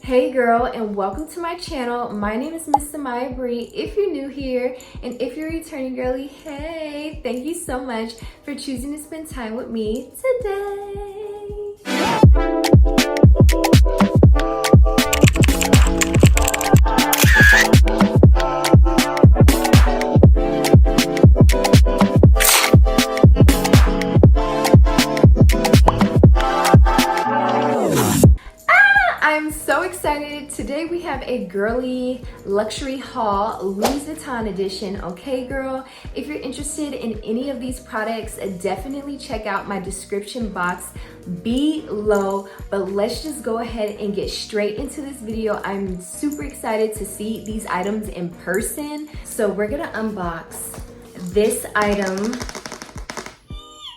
Hey girl, and welcome to my channel. My name is Miss Samaya if you're new here, and if you're returning girly, hey, thank you so much for choosing to spend time with me today. I'm so excited. Today we have a girly luxury haul, Louis Vuitton edition. Okay, girl, if you're interested in any of these products, definitely check out my description box below. But let's just go ahead and get straight into this video. I'm super excited to see these items in person. So we're gonna unbox this item.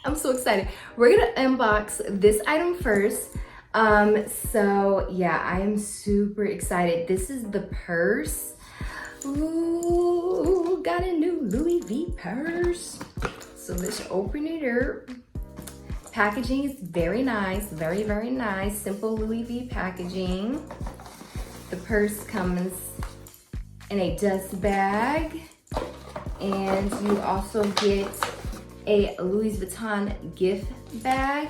I'm so excited. We're gonna unbox this item first. So yeah, I am super excited. This is the purse. Ooh, got a new Louis V purse. So let's open it up. Packaging is very nice, very, very nice. Simple Louis V packaging. The purse comes in a dust bag, and you also get a Louis Vuitton gift bag,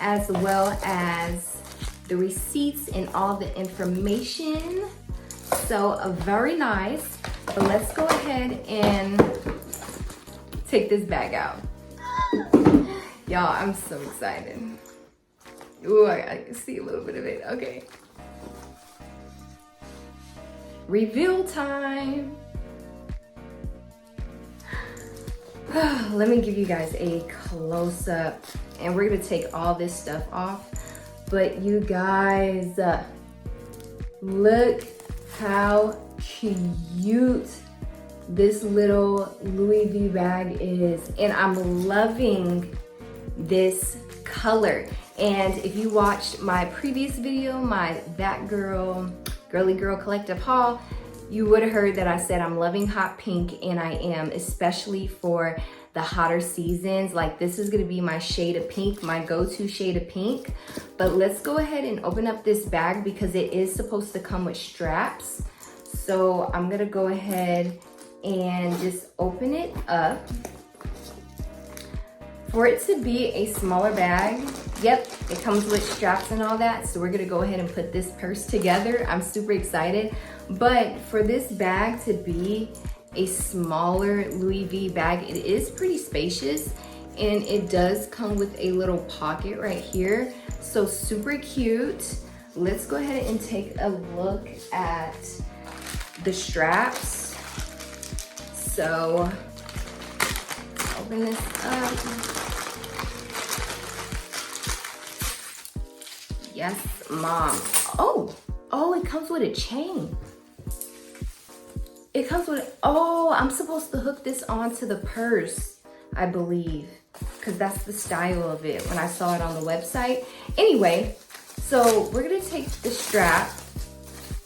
as well as the receipts and all the information. So very nice. But let's go ahead and take this bag out. Y'all, I'm so excited. Ooh, I can see a little bit of it. Okay. Reveal time. Let me give you guys a close-up, and we're gonna take all this stuff off. But you guys, look how cute this little Louis V bag is. And I'm loving this color. And if you watched my previous video, my That Girl, Girly Girl Collective haul, you would have heard that I said I'm loving hot pink, and I am, especially for the hotter seasons. Like, this is gonna be my shade of pink, my go-to shade of pink. But let's go ahead and open up this bag because it is supposed to come with straps. So I'm gonna go ahead and just open it up. For it to be a smaller bag, yep, it comes with straps and all that. So we're gonna go ahead and put this purse together. I'm super excited. But for this bag to be a smaller Louis V bag, it is pretty spacious, and it does come with a little pocket right here. So super cute. Let's go ahead and take a look at the straps. So open this up. Yes, mom. Oh, it comes with a chain. It comes with, oh, I'm supposed to hook this onto the purse, I believe, because that's the style of it when I saw it on the website. Anyway, so we're gonna take the strap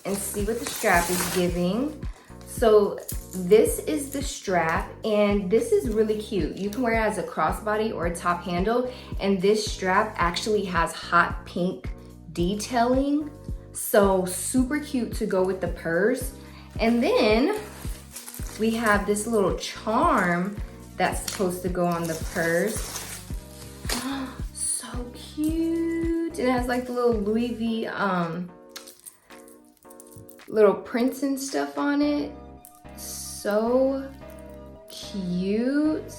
and see what the strap is giving. So this is the strap, and this is really cute. You can wear it as a crossbody or a top handle, and this strap actually has hot pink detailing. So super cute to go with the purse. And then we have this little charm that's supposed to go on the purse. Oh, so cute. And it has like the little Louis V little prints and stuff on it. So cute.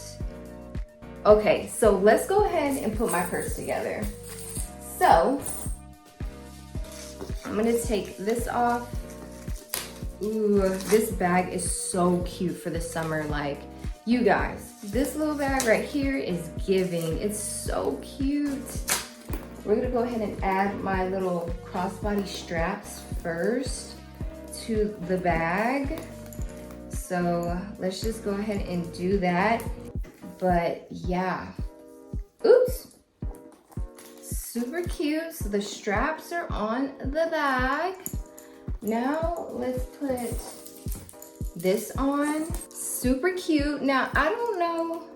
Okay, so let's go ahead and put my purse together. So I'm gonna take this off. Ooh, this bag is so cute for the summer. Like, you guys, this little bag right here is giving. It's so cute. We're gonna go ahead and add my little crossbody straps first to the bag. So let's just go ahead and do that. But yeah, oops, super cute. So the straps are on the bag. Now let's put this on. Super cute. Now I don't know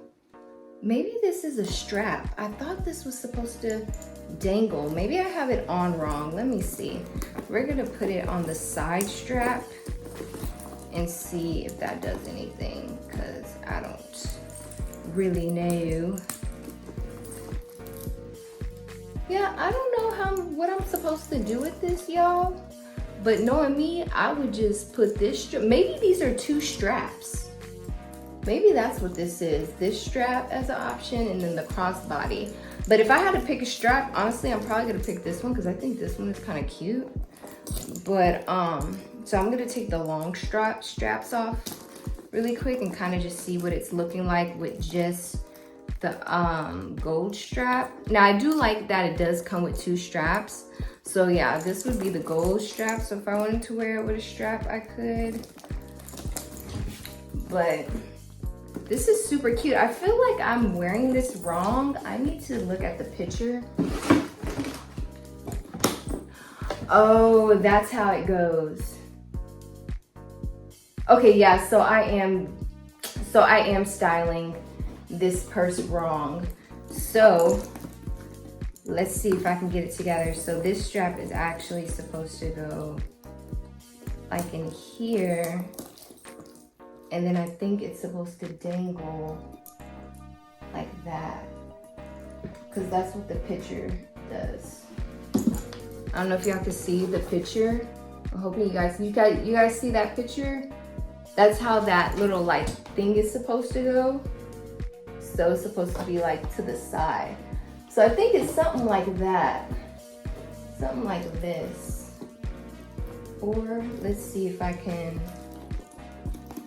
Maybe this is a strap. I thought this was supposed to dangle. Maybe I have it on wrong. Let me see. We're gonna put it on the side strap and see if that does anything, because I don't really know. Yeah, I don't know what I'm supposed to do with this, y'all. But knowing me, I would just put this strap. Maybe these are two straps. Maybe that's what this is. This strap as an option and then the crossbody. But if I had to pick a strap, honestly, I'm probably gonna pick this one because I think this one is kind of cute. But so I'm gonna take the long straps off really quick and kind of just see what it's looking like with just the gold strap. Now I do like that it does come with two straps. So yeah, this would be the gold strap. So if I wanted to wear it with a strap, I could. But this is super cute. I feel like I'm wearing this wrong. I need to look at the picture. Oh, that's how it goes. Okay, yeah, so I am styling this purse wrong. So let's see if I can get it together. So this strap is actually supposed to go like in here. And then I think it's supposed to dangle like that, because that's what the picture does. I don't know if y'all can see the picture. I'm hoping you guys see that picture? That's how that little like thing is supposed to go. So it's supposed to be like to the side. So I think it's something like that. Something like this. Or let's see if I can,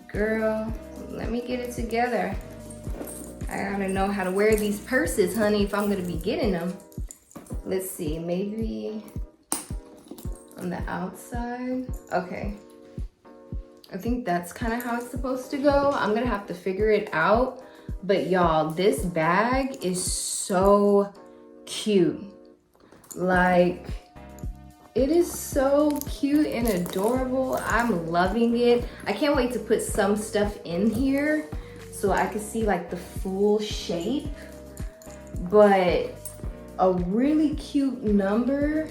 girl, let me get it together. I gotta know how to wear these purses, honey, if I'm gonna be getting them. Let's see, maybe on the outside. Okay. I think that's kind of how it's supposed to go. I'm gonna have to figure it out. But y'all, this bag is so cute. Like, it is so cute and adorable. I'm loving it. I can't wait to put some stuff in here so I can see like the full shape. But a really cute number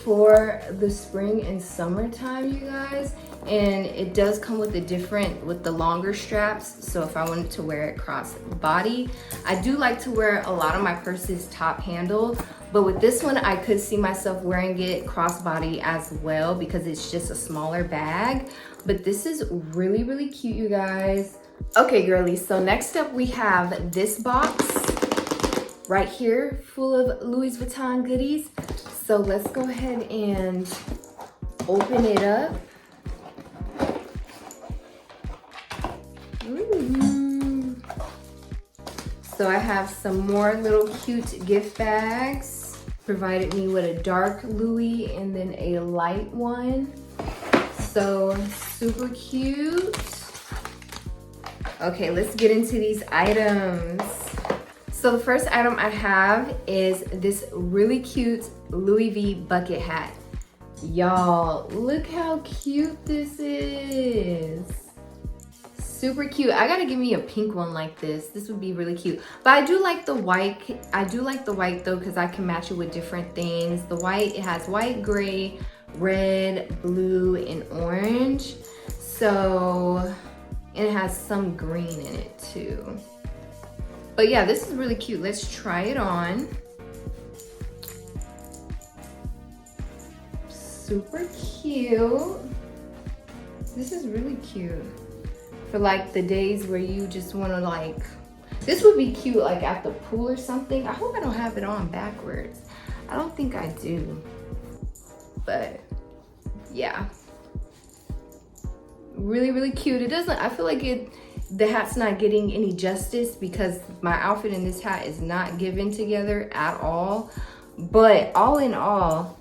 for the spring and summertime, you guys. And it does come with with the longer straps. So if I wanted to wear it cross body, I do like to wear a lot of my purses top handle, but with this one, I could see myself wearing it cross body as well because it's just a smaller bag. But this is really, really cute, you guys. Okay, girlies, so next up we have this box right here full of Louis Vuitton goodies. So let's go ahead and open it up. Ooh. So I have some more little cute gift bags. Provided me with a dark Louis and then a light one. So super cute. Okay, let's get into these items. So the first item I have is this really cute Louis V bucket hat. Y'all, look how cute this is. Super cute. I gotta give me a pink one like this. This would be really cute. But I do like the white. I do like the white though because I can match it with different things. The white, it has white, gray, red, blue, and orange. So, and it has some green in it too. But yeah, this is really cute. Let's try it on. Super cute. This is really cute. For like the days where you just wanna like, this would be cute like at the pool or something. I hope I don't have it on backwards. I don't think I do, but yeah. Really, really cute. It doesn't, I feel like the hat's not getting any justice because my outfit in this hat is not given together at all. But all in all,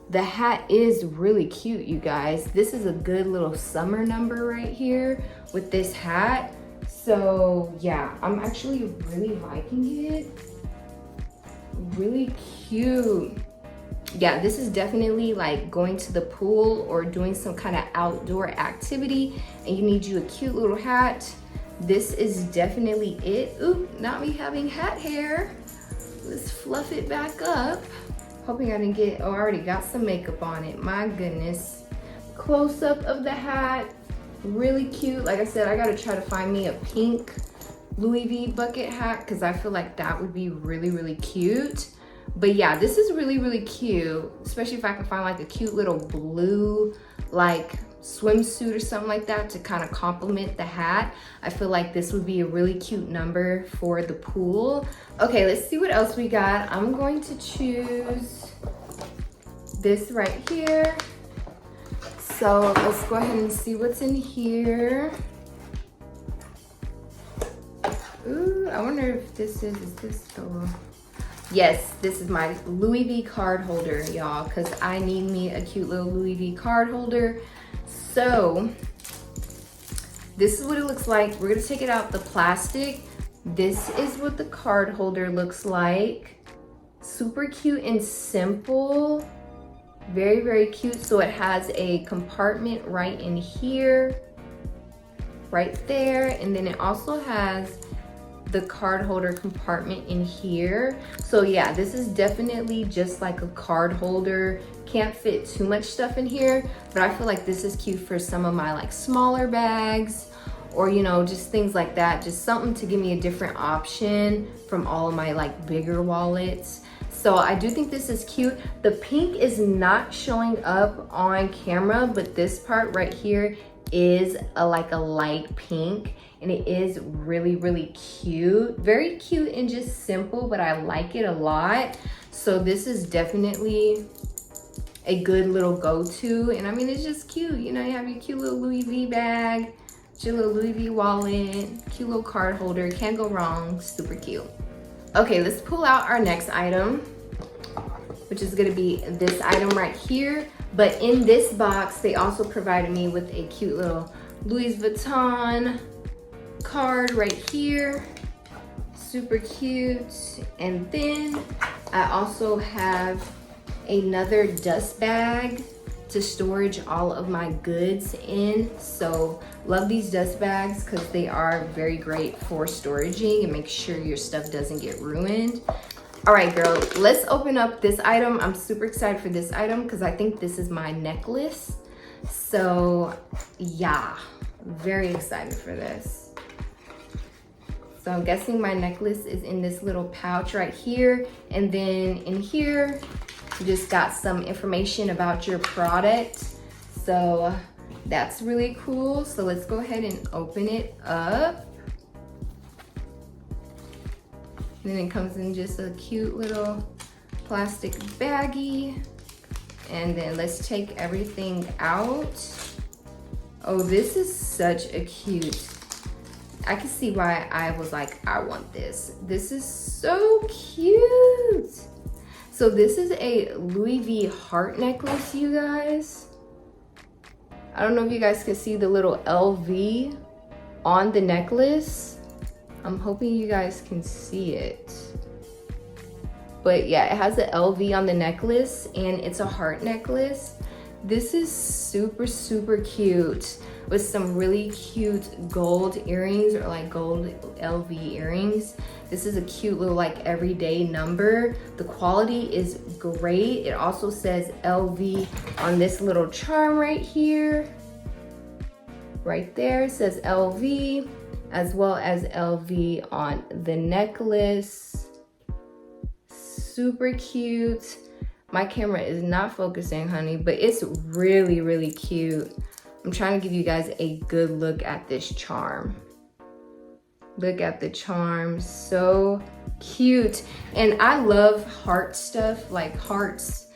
the hat is really cute, you guys. This is a good little summer number right here with this hat. So yeah, I'm actually really liking it. Really cute. Yeah, this is definitely like going to the pool or doing some kind of outdoor activity and you need you a cute little hat. this is definitely it. Oop, not me having hat hair. Let's fluff it back up. Hoping I didn't get, oh, I already got some makeup on it. My goodness. Close up of the hat, really cute. Like I said, I gotta try to find me a pink Louis V bucket hat because I feel like that would be really, really cute. But yeah, this is really, really cute, especially if I can find like a cute little blue like swimsuit or something like that to kind of complement the hat. I feel like this would be a really cute number for the pool. Okay, let's see what else we got. I'm going to choose this right here. So let's go ahead and see what's in here. Ooh, I wonder if this is this the... Yes, this is my Louis V card holder, y'all, because I need me a cute little Louis V card holder. So this is what it looks like. We're gonna take it out the plastic. This is what the card holder looks like. Super cute and simple. Very, very cute. So it has a compartment right in here, right there. And then it also has the card holder compartment in here. So yeah, this is definitely just like a card holder. Can't fit too much stuff in here, but I feel like this is cute for some of my like smaller bags, or you know, just things like that. Just something to give me a different option from all of my like bigger wallets. So I do think this is cute. The pink is not showing up on camera, but this part right here is like a light pink, and it is really, really cute. Very cute and just simple, but I like it a lot. So this is definitely a good little go-to. And I mean, it's just cute. You know, you have your cute little Louis V bag, your little Louis V wallet, cute little card holder. Can't go wrong, super cute. Okay, let's pull out our next item, which is gonna be this item right here. But in this box, they also provided me with a cute little Louis Vuitton card right here. Super cute. And then I also have another dust bag to storage all of my goods in. So love these dust bags because they are very great for storaging and make sure your stuff doesn't get ruined. All right, girl, let's open up this item. I'm super excited for this item because I think this is my necklace. So yeah, very excited for this. So I'm guessing my necklace is in this little pouch right here. And then in here, you just got some information about your product. So that's really cool. So let's go ahead and open it up. Then it comes in just a cute little plastic baggie. And then let's take everything out. Oh, this is such a cute, I can see why I was like, I want this. This is so cute. So this is a Louis V heart necklace, you guys. I don't know if you guys can see the little LV on the necklace. I'm hoping you guys can see it. But yeah, it has the LV on the necklace and it's a heart necklace. This is super, super cute with some really cute gold earrings or like gold LV earrings. This is a cute little like everyday number. The quality is great. It also says LV on this little charm right here. Right there, it says LV, as well as LV on the necklace. Super cute. My camera is not focusing, honey, but it's really, really cute. I'm trying to give you guys a good look at this charm. Look at the charm, so cute. And I love heart stuff, like hearts.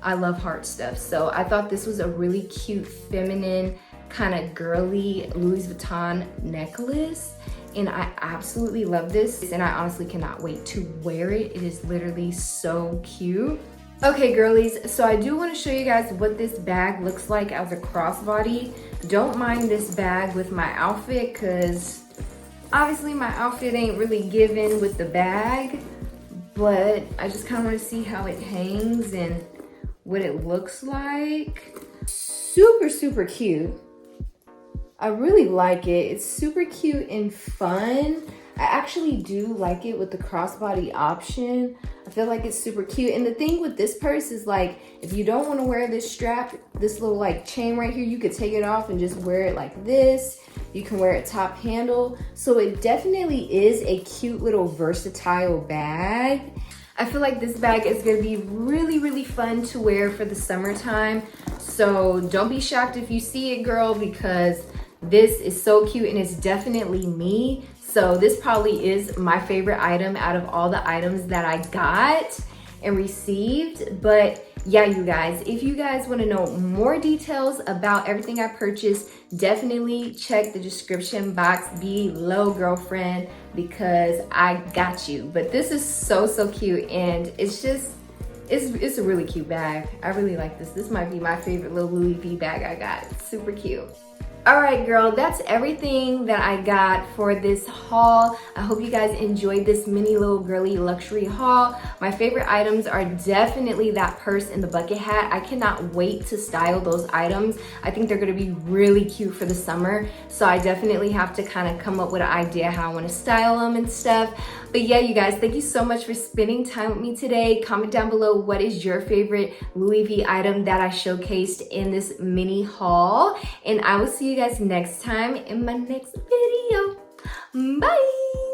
I love heart stuff. So I thought this was a really cute, feminine, kind of girly Louis Vuitton necklace. And I absolutely love this. And I honestly cannot wait to wear it. It is literally so cute. Okay, girlies, so I do want to show you guys what this bag looks like as a crossbody. Don't mind this bag with my outfit because obviously my outfit ain't really given with the bag, but I just kind of want to see how it hangs and what it looks like. Super, super cute. I really like it. It's super cute and fun. I actually do like it with the crossbody option. I feel like it's super cute. And the thing with this purse is like, if you don't want to wear this strap, this little like chain right here, you could take it off and just wear it like this. You can wear it top handle. So it definitely is a cute little versatile bag. I feel like this bag is gonna be really, really fun to wear for the summertime. So don't be shocked if you see it, girl, because this is so cute and it's definitely me. So this probably is my favorite item out of all the items that I got and received. But yeah, you guys, if you guys want to know more details about everything I purchased, definitely check the description box below, girlfriend, because I got you. But this is so, so cute, and it's just, it's a really cute bag. I really like this. This might be my favorite little Louis V bag I got. It's super cute. All right, girl, that's everything that I got for this haul. I hope you guys enjoyed this mini little girly luxury haul. My favorite items are definitely that purse and the bucket hat. I cannot wait to style those items. I think they're gonna be really cute for the summer. So I definitely have to kind of come up with an idea how I wanna style them and stuff. But yeah, you guys, thank you so much for spending time with me today. Comment down below what is your favorite Louis V item that I showcased in this mini haul. And I will see you guys next time in my next video. Bye.